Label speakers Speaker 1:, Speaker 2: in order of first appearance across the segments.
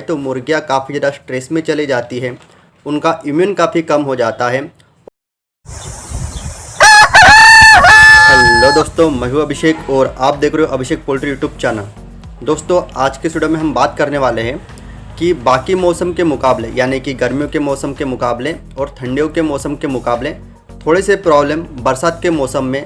Speaker 1: तो मुर्गियाँ काफ़ी ज़्यादा स्ट्रेस में चली जाती है, उनका इम्यून काफ़ी कम हो जाता है। हेलो दोस्तों, मैं हूं अभिषेक और आप देख रहे हो अभिषेक पोल्ट्री यूट्यूब चैनल। दोस्तों, आज के वीडियो में हम बात करने वाले हैं कि बाकी मौसम के मुकाबले यानी कि गर्मियों के मौसम के मुकाबले और ठंडियों के मौसम के मुकाबले थोड़े से प्रॉब्लम बरसात के मौसम में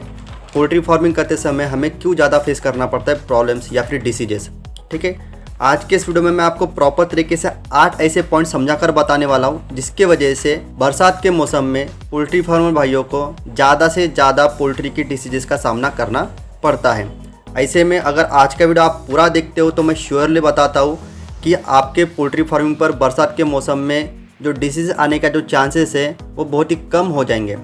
Speaker 1: पोल्ट्री फार्मिंग करते समय हमें क्यों ज़्यादा फेस करना पड़ता है, प्रॉब्लम्स या फिर डिसीजेस। ठीक है, आज के इस वीडियो में मैं आपको प्रॉपर तरीके से 8 ऐसे पॉइंट समझाकर बताने वाला हूं जिसके वजह से बरसात के मौसम में पोल्ट्री फार्मर भाइयों को ज़्यादा से ज़्यादा पोल्ट्री की डिसीजेस का सामना करना पड़ता है। ऐसे में अगर आज का वीडियो आप पूरा देखते हो तो मैं श्योरली बताता हूँ कि आपके पोल्ट्री फार्मिंग पर बरसात के मौसम में जो डिसीज़ आने का जो चांसेस है वो बहुत ही कम हो जाएंगे।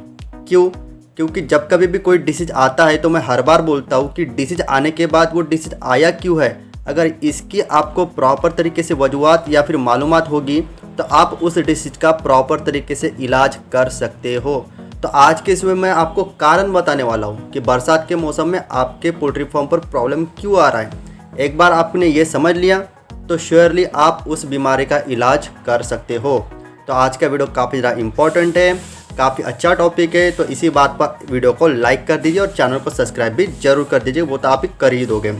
Speaker 1: क्यों? क्योंकि जब कभी भी कोई डिसीज़ आता है तो मैं हर बार बोलता हूँ कि डिसीज़ आने के बाद वो डिसीज़ आया क्यों है, अगर इसकी आपको प्रॉपर तरीके से वजूहात या फिर मालूमात होगी तो आप उस डिसीज़ का प्रॉपर तरीके से इलाज कर सकते हो। तो आज के इसमें मैं आपको कारण बताने वाला हूँ कि बरसात के मौसम में आपके पोल्ट्री फार्म पर प्रॉब्लम क्यों आ रहा है। एक बार आपने ये समझ लिया तो श्योरली आप उस बीमारी का इलाज कर सकते हो। तो आज का वीडियो काफ़ी ज़्यादा इम्पॉर्टेंट है, काफ़ी अच्छा टॉपिक है, तो इसी बात पर वीडियो को लाइक कर दीजिए और चैनल को सब्सक्राइब भी जरूर कर दीजिए, वो तो आप ही कर ही दोगे।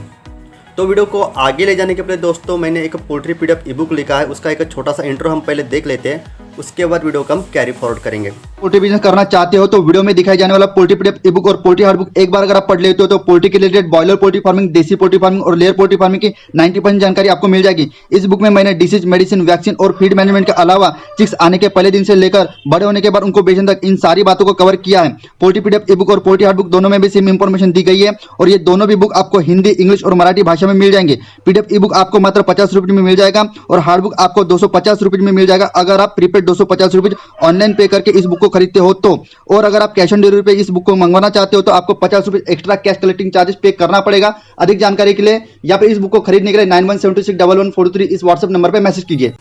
Speaker 1: तो वीडियो को आगे ले जाने के पहले दोस्तों मैंने एक पोल्ट्री पीडीएफ ईबुक लिखा है, उसका एक छोटा सा इंट्रो हम पहले देख लेते हैं, उसके बाद वीडियो को हम कैरी फॉरवर्ड करेंगे।
Speaker 2: पोल्ट्री बिजनेस करना चाहते हो तो वीडियो में दिखाई जाने वाला पोल्ट्री पीडीएफ ई बुक और पोल्ट्री हार्ड बुक एक बार अगर आप पढ़ लेते हो तो पोल्ट्री के रिलेटेड बॉयलर पोल्ट्री फार्मिंग, देसी पोल्ट्री फार्मिंग और लेयर पोल्ट्री फार्मिंग की 90% जानकारी आपको मिल जाएगी। इस बुक में मैंने डिसीज, मेडिसिन, वैक्सीन और फीड मैनेजमेंट के अलावा चिक्स आने के पहले दिन से लेकर बड़े होने के बाद उनको बेचने तक इन सारी बातों को कवर किया है। पोल्ट्री पीडीएफ ई बुक और पोल्ट्री हार्ड बुक दोनों में भी सेम इंफॉर्मेशन दी गई है और ये दोनों भी बुक आपको हिंदी, इंग्लिश और मराठी भाषा में मिल जाएंगे। पीडीएफ ई बुक आपको मात्र 50 रुपये में मिल जाएगा और हार्ड बुक आपको 250 रुपये में मिल जाएगा अगर आप प्रीपेड 250 रुपये ऑनलाइन पे करके इस बुक को खरीदते हो तो। और अगर आप कैश ऑन डिलीवरी पे इस बुक को मंगवाना चाहते हो तो आपको 50 रुपये एक्स्ट्रा कैश कलेक्टिंग चार्जेस पे करना पड़ेगा। अधिक जानकारी के लिए या फिर इस बुक को खरीदने के लिए 91761143 इस व्हाट्सएप नंबर पे मैसेज कीजिए।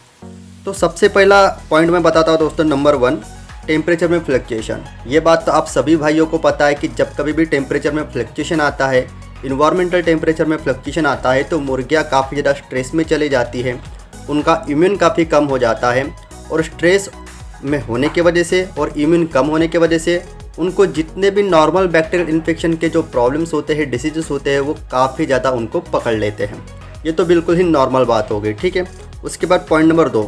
Speaker 1: तो सबसे पहला पॉइंट मैं बताता हूँ दोस्तों, नंबर 1 टेम्परेचर में फ्लक्चुएशन। ये बात तो आप सभी भाइयों को पता है कि जब कभी भी टेम्परेचर में फ्लक्चुएशन आता है, इन्वायरमेंटल टेम्परेचर में फ्लक्चुएशन आता है तो मुर्गियाँ काफ़ी ज़्यादा स्ट्रेस में चली जाती है, उनका इम्यून काफ़ी कम हो जाता है और स्ट्रेस में होने की वजह से और इम्यून कम होने की वजह से उनको जितने भी नॉर्मल बैक्टीरियल इन्फेक्शन के जो प्रॉब्लम्स होते हैं, डिसीजेस होते हैं, वो काफ़ी ज़्यादा उनको पकड़ लेते हैं। ये तो बिल्कुल ही नॉर्मल बात हो गई। ठीक है, उसके बाद point number 2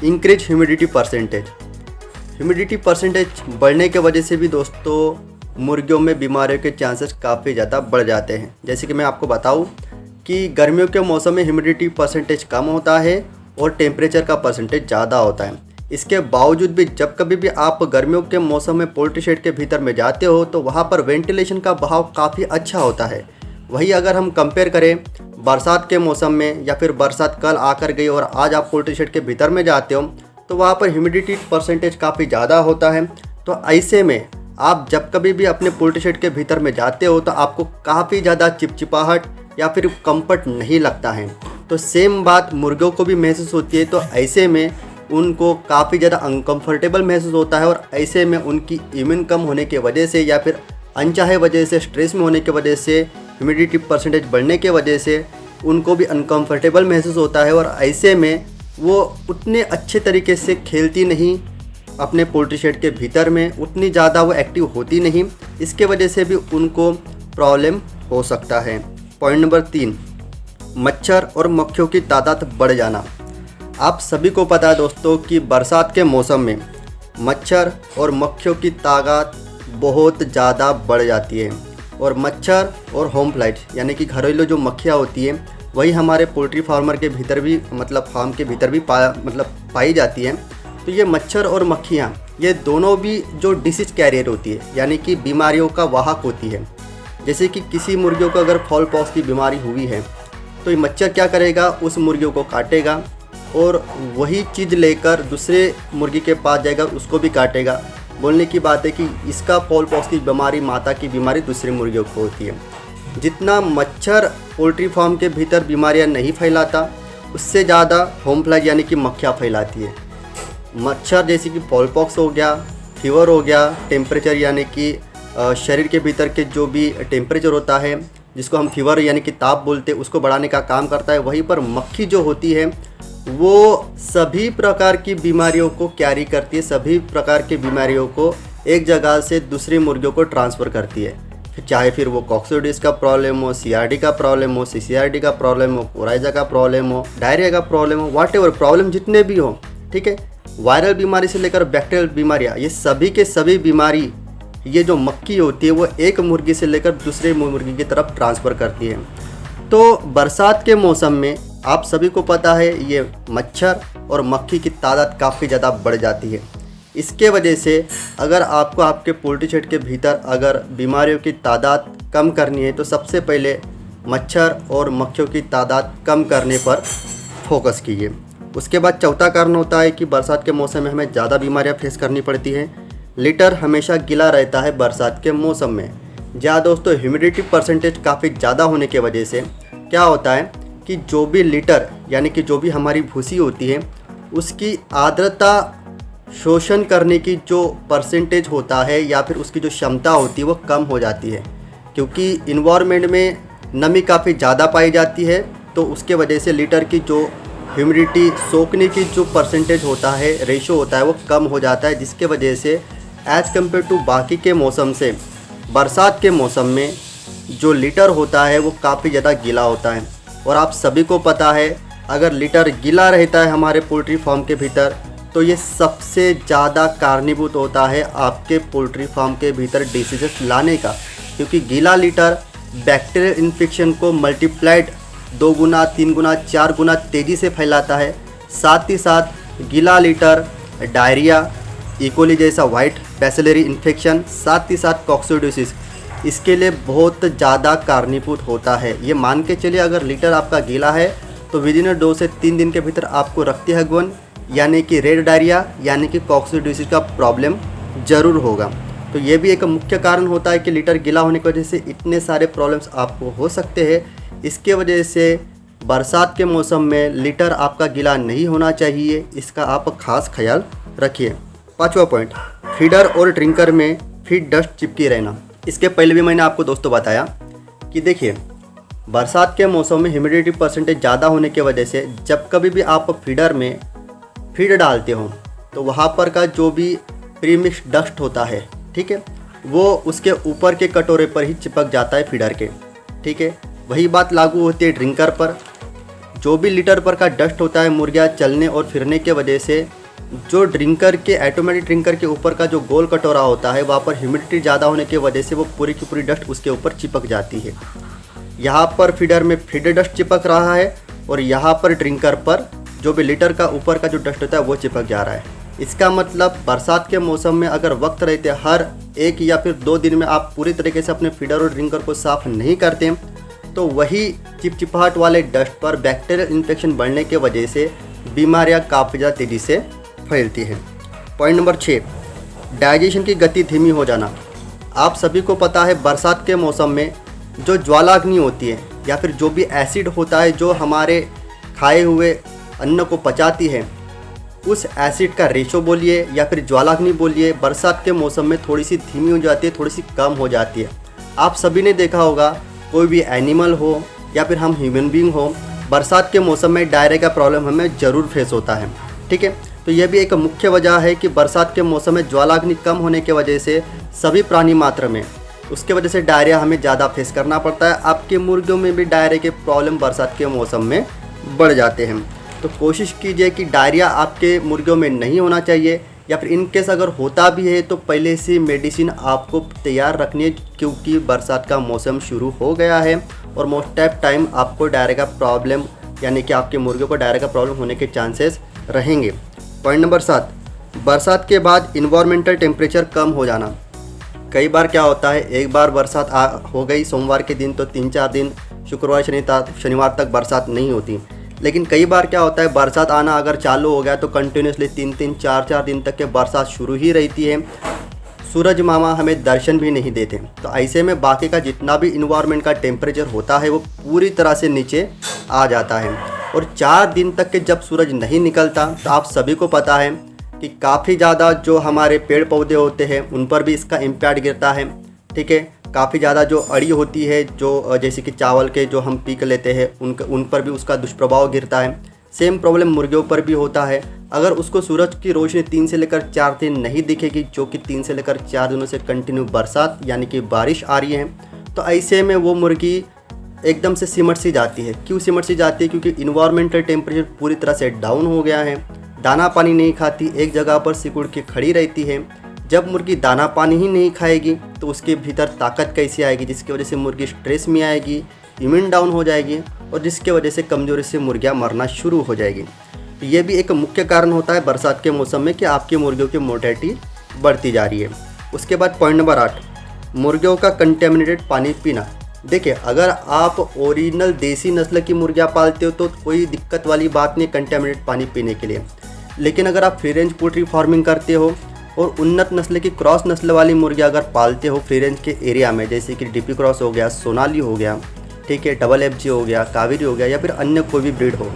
Speaker 1: increase humidity percentage. Humidity percentage बढ़ने की वजह से भी दोस्तों मुर्गियों में बीमारियों के चांसेस काफ़ी ज़्यादा बढ़ जाते हैं। जैसे कि मैं आपको बताऊं कि गर्मियों के मौसम में ह्यूमिडिटी परसेंटेज कम होता है और टेम्परेचर का परसेंटेज ज़्यादा होता है। इसके बावजूद भी जब कभी भी आप गर्मियों के मौसम में पोल्ट्री शेड के भीतर में जाते हो तो वहाँ पर वेंटिलेशन का बहाव काफ़ी अच्छा होता है। वही अगर हम कंपेयर करें बरसात के मौसम में या फिर बरसात कल आकर गई और आज आप पोल्ट्री शेड के भीतर में जाते हो तो वहाँ पर ह्यूमिडिटी परसेंटेज काफ़ी ज़्यादा होता है। तो ऐसे में आप जब कभी भी अपने पोल्ट्री शेड के भीतर में जाते हो तो आपको काफ़ी ज़्यादा चिपचिपाहट या फिर कंफर्ट नहीं लगता है। तो सेम बात मुर्गियों को भी महसूस होती है। तो ऐसे में उनको काफ़ी ज़्यादा अनकंफर्टेबल महसूस होता है और ऐसे में उनकी इम्यून कम होने की वजह से या फिर अनचाहे वजह से, स्ट्रेस में होने की वजह से, ह्यूमिडिटी परसेंटेज बढ़ने की वजह से उनको भी अनकंफर्टेबल महसूस होता है और ऐसे में वो उतने अच्छे तरीके से खेलती नहीं अपने पोल्ट्री शेड के भीतर में, उतनी ज़्यादा वो एक्टिव होती नहीं। इसके वजह से भी उनको प्रॉब्लम हो सकता है। पॉइंट नंबर 3 मच्छर और मक्खियों की तादाद बढ़ जाना। आप सभी को पता है दोस्तों कि बरसात के मौसम में मच्छर और मक्खियों की तादाद बहुत ज़्यादा बढ़ जाती है और मच्छर और होम फ्लाइट यानी कि घरेलू जो मक्खियाँ होती हैं वही हमारे पोल्ट्री फार्मर के भीतर भी फार्म के भीतर भी पाई जाती हैं। तो ये मच्छर और मक्खियाँ ये दोनों भी जो डिसीज कैरियर होती है यानी कि बीमारियों का वाहक होती है। जैसे कि किसी मुर्गियों को अगर फॉल पॉक्स की बीमारी हुई है तो ये मच्छर क्या करेगा, उस मुर्गियों को काटेगा और वही चीज़ लेकर दूसरे मुर्गी के पास जाएगा, उसको भी काटेगा। बोलने की बात है कि इसका फॉल पॉक्स की बीमारी, माता की बीमारी दूसरी मुर्गियों को होती है। जितना मच्छर पोल्ट्री फार्म के भीतर बीमारियां नहीं फैलाता उससे ज़्यादा होम फ्लाई यानी कि मक्खियाँ फैलाती है। मच्छर जैसे कि फॉल पॉक्स हो गया, फीवर हो गया, टेम्परेचर यानी कि शरीर के भीतर के जो भी टेम्परेचर होता है जिसको हम फीवर यानी कि ताप बोलते हैं उसको बढ़ाने का काम करता है। वहीं पर मक्खी जो होती है वो सभी प्रकार की बीमारियों को कैरी करती है, सभी प्रकार की बीमारियों को एक जगह से दूसरी मुर्गियों को ट्रांसफ़र करती है। चाहे फिर वो कॉक्सिडियोसिस का प्रॉब्लम हो, सीआरडी का प्रॉब्लम हो, सीसीआरडी का प्रॉब्लम हो, कोराइजा का प्रॉब्लम हो, डायरिया का प्रॉब्लम हो, व्हाटएवर प्रॉब्लम जितने भी हो, ठीक है, वायरल बीमारी से लेकर बैक्टीरियल बीमारियाँ, ये सभी के सभी बीमारी ये जो मक्खी होती है वो एक मुर्गी से लेकर दूसरे मुर्गी की तरफ ट्रांसफ़र करती है। तो बरसात के मौसम में आप सभी को पता है ये मच्छर और मक्खी की तादाद काफ़ी ज़्यादा बढ़ जाती है। इसके वजह से अगर आपको आपके पोल्ट्री शेड के भीतर अगर बीमारियों की तादाद कम करनी है तो सबसे पहले मच्छर और मक्खियों की तादाद कम करने पर फोकस कीजिए। उसके बाद चौथा कारण होता है कि बरसात के मौसम में हमें ज़्यादा बीमारियां फेस करनी पड़ती हैं। लिटर हमेशा गीला रहता है बरसात के मौसम में। जहाँ दोस्तों ह्यूमिडिटी परसेंटेज काफ़ी ज़्यादा होने की वजह से क्या होता है कि जो भी लिटर यानी कि जो भी हमारी भूसी होती है उसकी आर्द्रता शोषण करने की जो परसेंटेज होता है या फिर उसकी जो क्षमता होती है वो कम हो जाती है, क्योंकि इन्वायरमेंट में नमी काफ़ी ज़्यादा पाई जाती है। तो उसके वजह से लिटर की जो ह्यूमिडिटी सोखने की जो परसेंटेज होता है, रेशो होता है, वो कम हो जाता है, जिसके वजह से एज़ कम्पेयर टू बाकी के मौसम से बरसात के मौसम में जो लिटर होता है वो काफ़ी ज़्यादा गीला होता है। और आप सभी को पता है अगर लिटर गीला रहता है हमारे पोल्ट्री फार्म के भीतर तो ये सबसे ज़्यादा कारणीभूत होता है आपके पोल्ट्री फार्म के भीतर डिसीजेस लाने का, क्योंकि गीला लिटर बैक्टीरियल इन्फेक्शन को मल्टीप्लाइड 2 गुना 3 गुना 4 गुना तेज़ी से फैलाता है। साथ ही साथ गीला लिटर डायरिया, इकोली जैसा वाइट बैसिलरी इन्फेक्शन, साथ ही साथ कॉक्सिडियोसिस, इसके लिए बहुत ज़्यादा कारणीभूत होता है। ये मान के चलिए अगर लिटर आपका गीला है तो विदिन 2 से 3 दिन के भीतर आपको रक्ती हगवन यानी कि रेड डायरिया यानी कि कॉक्सिडियोसिस का प्रॉब्लम ज़रूर होगा। तो ये भी एक मुख्य कारण होता है कि लिटर गीला होने की वजह से इतने सारे प्रॉब्लम्स आपको हो सकते हैं। इसके वजह से बरसात के मौसम में लिटर आपका गीला नहीं होना चाहिए, इसका आप खास ख्याल रखिए। 5वां पॉइंट, फीडर और ड्रिंकर में फीड डस्ट चिपकी रहना। इसके पहले भी मैंने आपको दोस्तों बताया कि देखिए बरसात के मौसम में ह्यूमिडिटी परसेंटेज ज़्यादा होने की वजह से जब कभी भी आप फीडर में फीड डालते हो तो वहाँ पर का जो भी प्रीमिक्स डस्ट होता है, ठीक है, वो उसके ऊपर के कटोरे पर ही चिपक जाता है फीडर के, ठीक है। वही बात लागू होती है ड्रिंकर पर। जो भी लिटर पर का डस्ट होता है मुर्गियाँ चलने और फिरने के वजह से जो ड्रिंकर के ऑटोमेटिक ड्रिंकर के ऊपर का जो गोल कटोरा होता है वहाँ पर ह्यूमिडिटी ज़्यादा होने की वजह से वो पूरी की पूरी डस्ट उसके ऊपर चिपक जाती है। यहाँ पर फीडर में फीडर डस्ट चिपक रहा है और यहाँ पर ड्रिंकर पर जो भी लिटर का ऊपर का जो डस्ट होता है वो चिपक जा रहा है। इसका मतलब बरसात के मौसम में अगर वक्त रहते हर 1 या फिर 2 दिन में आप पूरी तरीके से अपने फीडर और ड्रिंकर को साफ़ नहीं करते तो वही चिपचिपाहट वाले डस्ट पर बैक्टीरियल इन्फेक्शन बढ़ने की वजह से बीमारियाँ काफ़ी ज़्यादा तेज़ी से फैलती है। पॉइंट नंबर 6, डाइजेशन की गति धीमी हो जाना। आप सभी को पता है बरसात के मौसम में जो ज्वालाग्नि होती है या फिर जो भी एसिड होता है जो हमारे खाए हुए अन्न को पचाती है, उस एसिड का रेशो बोलिए या फिर ज्वालाग्नि बोलिए, बरसात के मौसम में थोड़ी सी धीमी हो जाती है, थोड़ी सी कम हो जाती है। आप सभी ने देखा होगा कोई भी एनिमल हो या फिर हम ह्यूमन बीइंग हो, बरसात के मौसम में डायरिया का प्रॉब्लम हमें ज़रूर फेस होता है, ठीक है। तो यह भी एक मुख्य वजह है कि बरसात के मौसम में ज्वालाग्नि कम होने की वजह से सभी प्राणी मात्र में उसके वजह से डायरिया हमें ज़्यादा फेस करना पड़ता है। आपके मुर्गियों में भी डायरिया के प्रॉब्लम बरसात के मौसम में बढ़ जाते हैं। तो कोशिश कीजिए कि डायरिया आपके मुर्गियों में नहीं होना चाहिए, या फिर इनकेस अगर होता भी है तो पहले से मेडिसिन आपको तैयार रखनी है, क्योंकि बरसात का मौसम शुरू हो गया है और मोस्ट ऑफ टाइम आपको डायरिया का प्रॉब्लम यानी कि आपके मुर्गियों को डायरिया का प्रॉब्लम होने के चांसेस रहेंगे। पॉइंट नंबर 7, बरसात के बाद इन्वायरमेंटल टेम्परेचर कम हो जाना। कई बार क्या होता है, एक बार बरसात हो गई सोमवार के दिन तो 3-4 दिन शुक्रवार शनिवार तक बरसात नहीं होती। लेकिन कई बार क्या होता है, बरसात आना अगर चालू हो गया तो कंटिन्यूसली 3-3 4-4 दिन तक के बरसात शुरू ही रहती है। सूरज मामा हमें दर्शन भी नहीं देते। तो ऐसे में बाकी का जितना भी इन्वायरमेंट का टेम्परेचर होता है वो पूरी तरह से नीचे आ जाता है। और 4 दिन तक के जब सूरज नहीं निकलता तो आप सभी को पता है कि काफ़ी ज़्यादा जो हमारे पेड़ पौधे होते हैं उन पर भी इसका इम्पैक्ट गिरता है, ठीक है। काफ़ी ज़्यादा जो अड़ी होती है, जो जैसे कि चावल के जो हम पीक लेते हैं उन पर भी उसका दुष्प्रभाव गिरता है। सेम प्रॉब्लम मुर्गियों पर भी होता है। अगर उसको सूरज की रोशनी 3 से लेकर 4 दिन नहीं दिखेगी, जो कि 3 से लेकर 4 दिनों से कंटिन्यू बरसात यानी कि बारिश आ रही है, तो ऐसे में वो मुर्गी एकदम से सिमट सी जाती है। क्यों सिमट सी जाती है? क्योंकि इन्वायरमेंटल टेम्परेचर पूरी तरह से डाउन हो गया है, दाना पानी नहीं खाती, एक जगह पर सिकुड़ के खड़ी रहती है। जब मुर्गी दाना पानी ही नहीं खाएगी तो उसके भीतर ताकत कैसे आएगी, जिसकी वजह से मुर्गी स्ट्रेस में आएगी, इम्यून डाउन हो जाएगी और जिसके वजह से कमज़ोरी से मुर्गियाँ मरना शुरू हो जाएगी। तो ये भी एक मुख्य कारण होता है बरसात के मौसम में कि आपकी मुर्गियों की मोर्टेलिटी बढ़ती जा रही है। उसके बाद पॉइंट नंबर 8, मुर्गियों का कंटेमिनेटेड पानी पीना। देखिए, अगर आप ओरिजिनल देसी नस्ल की मुर्गियाँ पालते हो तो कोई दिक्कत वाली बात नहीं कंटेमिनेटेड पानी पीने के लिए। लेकिन अगर आप फ्री रेंज पोल्ट्री फार्मिंग करते हो और उन्नत नस्ल की क्रॉस नस्ल वाली मुर्गियाँ अगर पालते हो फ्री रेंज के एरिया में, जैसे कि डीपी क्रॉस हो गया, सोनाली हो गया, ठीक है, डबल FG हो गया, कावेरी हो गया, या फिर अन्य कोई भी ब्रीड हो,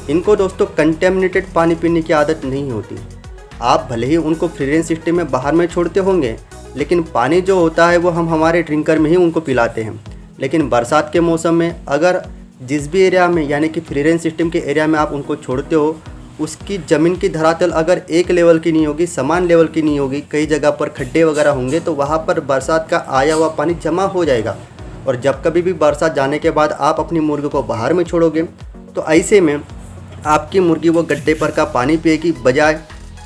Speaker 1: इनको दोस्तों कंटेमिनेटेड पानी पीने की आदत नहीं होती। आप भले ही उनको फ्री रेंज सिस्टम में बाहर में छोड़ते होंगे, लेकिन पानी जो होता है वो हम हमारे ड्रिंकर में ही उनको पिलाते हैं। लेकिन बरसात के मौसम में अगर जिस भी एरिया में यानी कि फ्री रेंज सिस्टम के एरिया में आप उनको छोड़ते हो, उसकी ज़मीन की धरातल अगर एक लेवल की नहीं होगी, समान लेवल की नहीं होगी, कई जगह पर खड्डे वगैरह होंगे, तो वहाँ पर बरसात का आया हुआ पानी जमा हो जाएगा। और जब कभी भी बरसात जाने के बाद आप अपनी मुर्गी को बाहर में छोड़ोगे तो ऐसे में आपकी मुर्गी वो गड्ढे पर का पानी पिएगी बजाय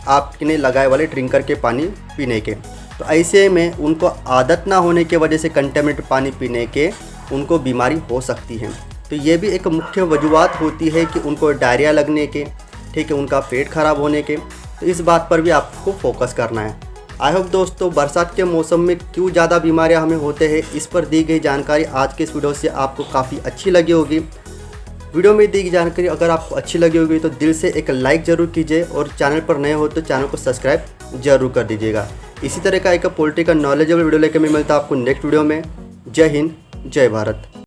Speaker 1: आपने लगाए वाले ड्रिंकर के पानी पीने के। तो ऐसे में उनको आदत ना होने की वजह से कंटेमिनेटेड पानी पीने के उनको बीमारी हो सकती है। तो ये भी एक मुख्य वजूहत होती है कि उनको डायरिया लगने के, ठीक है, उनका पेट खराब होने के। तो इस बात पर भी आपको फोकस करना है। आई होप दोस्तों बरसात के मौसम में क्यों ज़्यादा बीमारियां हमें होते हैं, इस पर दी गई जानकारी आज के इस वीडियो से आपको काफ़ी अच्छी लगी होगी। वीडियो में दी गई जानकारी अगर आपको अच्छी लगी होगी तो दिल से एक लाइक ज़रूर कीजिए और चैनल पर नए हो तो चैनल को सब्सक्राइब जरूर कर दीजिएगा। इसी तरह का एक पोल्ट्री का नॉलेजेबल वीडियो लेकर मैं मिलता हूं आपको नेक्स्ट वीडियो में। जय हिंद, जय भारत।